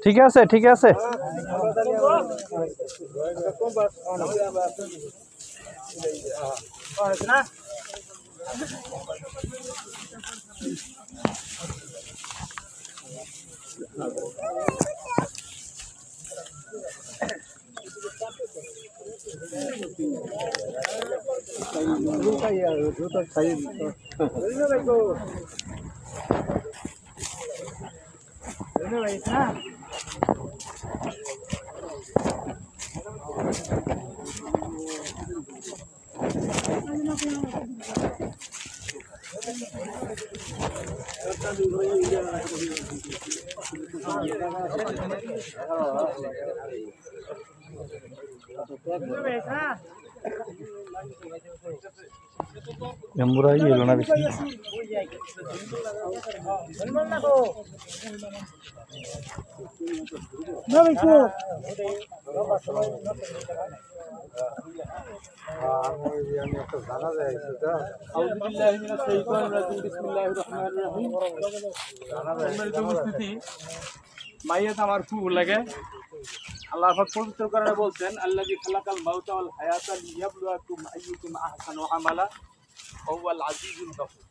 ঠিক আছে ঠিক আছে Emburai yelo na bisi. Na biko. মাইয়াত আমার খুব লাগে আল্লাহ পাক পবিত্র কোরআনে বলছেন আল্লাযী খালাকাল মাউতা ওয়াল হায়াতা লিয়াবলুয়াকুম আইয়ুকুম আহসানু আমালা ওয়া হুয়াল আজিজুল গফুর।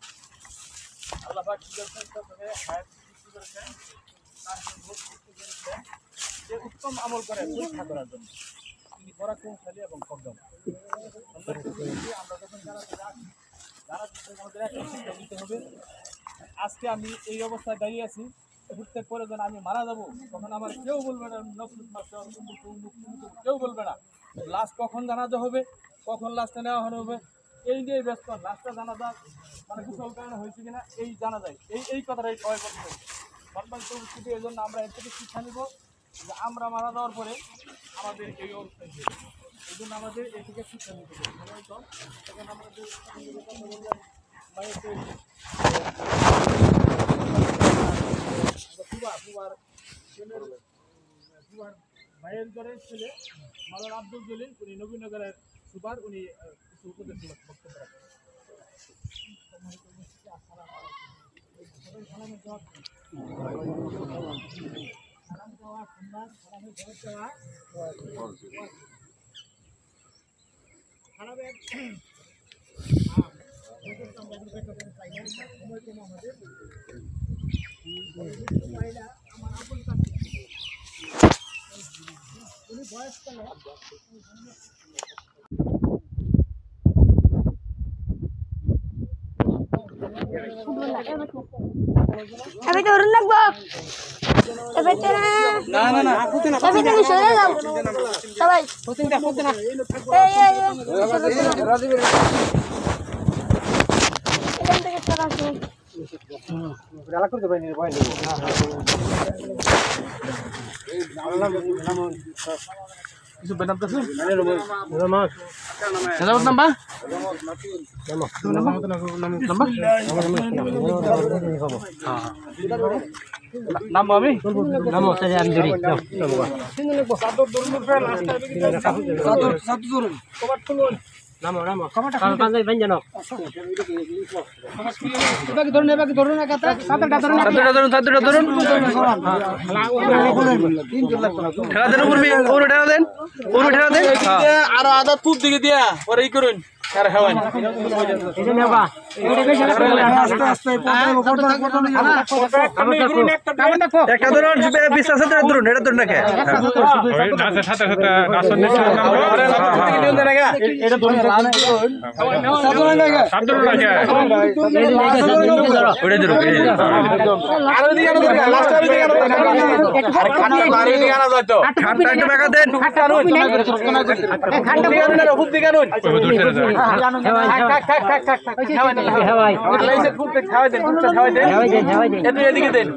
আল্লাহ পাক কি বলছেন তবে হায়াত সৃষ্টি করেছেন তার সৃষ্টি করেছেন যে উত্তম আমল করে পরীক্ষা করার জন্য তিনি পরাক্রমশালী এবং প্রজ্ঞান। আমরা যখন আমাদের একটা শিক্ষা দিতে হবে। আজকে আমি এই অবস্থায় দাঁড়িয়ে আছি, ঘুরতে পরে যখন আমি মারা যাবো তখন আমার কেউ বলবে না কেউ বলবে না লাশ কখন জানাজা হবে, কখন লাশটা নেওয়া হবে, এই নিয়ে ব্যস্ত। লাশটা জানাজা মানে কুশল কারণে হয়েছে কিনা এই জানা যায়, এই কথাটাই সবাই করতে হবে। সম্মানিত উপস্থিতি, এই জন্য আমরা এর থেকে শিক্ষা নিব যে আমরা মারা যাওয়ার পরে আমাদের এই অবস্থায় এই জন্য আমাদের এই থেকে শিক্ষা নিতে হবে। তখন আমাদের ভাইয়ের ঘরের ছেলে মাওলানা আব্দুল জলিল, উনি নবীনগরের সুপার, উনি উপদেশমূলক বক্তব্য Tapi turun nak Bob. Tapi turun. না Tapi turun sudah lah. Sabai. Putin dah. Ikan dekat terus ni. Berala kau tu banyak banyak. কিছু বেনাম তো Nama. নাম নাম্বা নাম আমি Nama saya Andri. Nama. Kalau pantai banyak nak. Bagi turun kata. Satu dah turun. ঠেলা দেন উপর ওর ঠেলা দেন। আর আদা তুপ দিকে দিয়া পরে ই করুন। আর হেওয়ান Ini ni apa? Ini bersih lah. একটা ধরুন বিশ্বাস আছে ধরুন এটা ধরুন নাকি নাচের সাথে সাথে নাচন দিচ্ছে এটা ধরুন সাধুন লাগে ওটা ধরুন আর ওদিকে আনো দরকার লাস্ট আর ওদিকে আনো আর খানা বাড়ি দিকে আনা যায় তো খানটা একটু টাকা দেন খানটা আনুন খানটা আনুন খুব দিকে আনুন হেওয়াই এদিকে দেন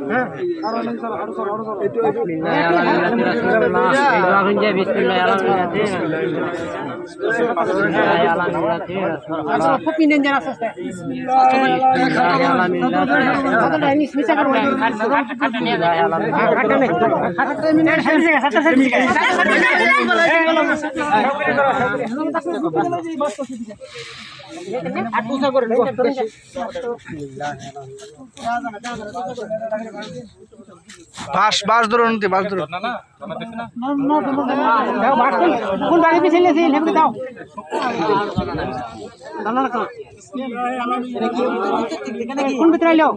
বাস ধরুন বাস ধরুন কোন বাড়ি পিছনে দাও কোন ভিতরে আইলো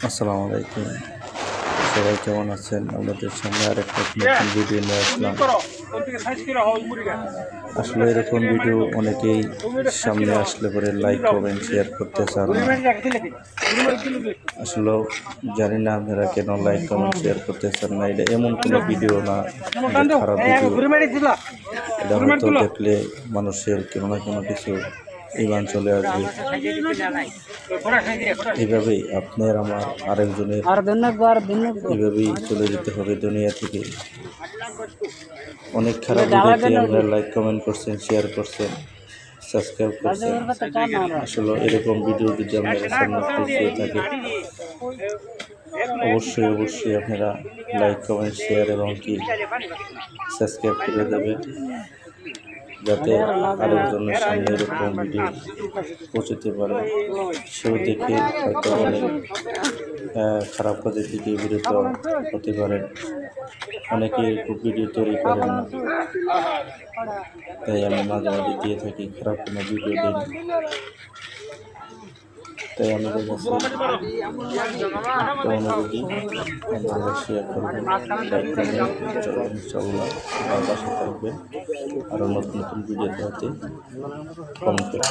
আসসালামু আলাইকুম, সবাই কেমন আছেন? আমাদের সামনে আরেকটা নতুন ভিডিও নিয়ে আসলাম। আসলে এরকম ভিডিও অনেকেই সামনে আসলে পরে লাইক কমেন্ট শেয়ার করতে চান না। আসলে জানি না আপনারা কেন লাইক কমেন্ট শেয়ার করতে চান না। এটা এমন কোনো ভিডিও না, এটা খারাপ ভিডিও। এটা হয়তো দেখলে মানুষের কোনো না কোনো কিছু ইমান চলে আসবে। এইভাবেই আপনার আমার আরেকজনের এইভাবেই চলে যেতে হবে দুনিয়া থেকে। অনেক খারাপ ভিডিওতে আপনারা লাইক কমেন্ট করছেন, শেয়ার করছেন, সাবস্ক্রাইব করছেন। আসলে এরকম ভিডিও যদি আপনারা সামনে পেয়ে থাকে অবশ্যই আপনারা লাইক কমেন্ট শেয়ার এবং কি সাবস্ক্রাইব করে দেবেন, যাতে আরেকজনের সামনে এরকম ভিডিও পৌঁছতে পারে। সেও দেখে হয়তো অনেক খারাপ কাজের দিকে বিরত হতে পারেন। অনেকে এরকম ভিডিও তৈরি করেন না, তাই আমি মাঝে মাঝে দিয়ে থাকি, খারাপ কোনো ভিডিও দিই না। তাই আমাদের কাছে অনুরোধী আপনারা শেয়ার করবেন, লাইক করবেন, ইনশাআল্লাহ আমার পাশে থাকবেন। আরও নতুন ভিডিও পেতে কমেন্ট করবেন।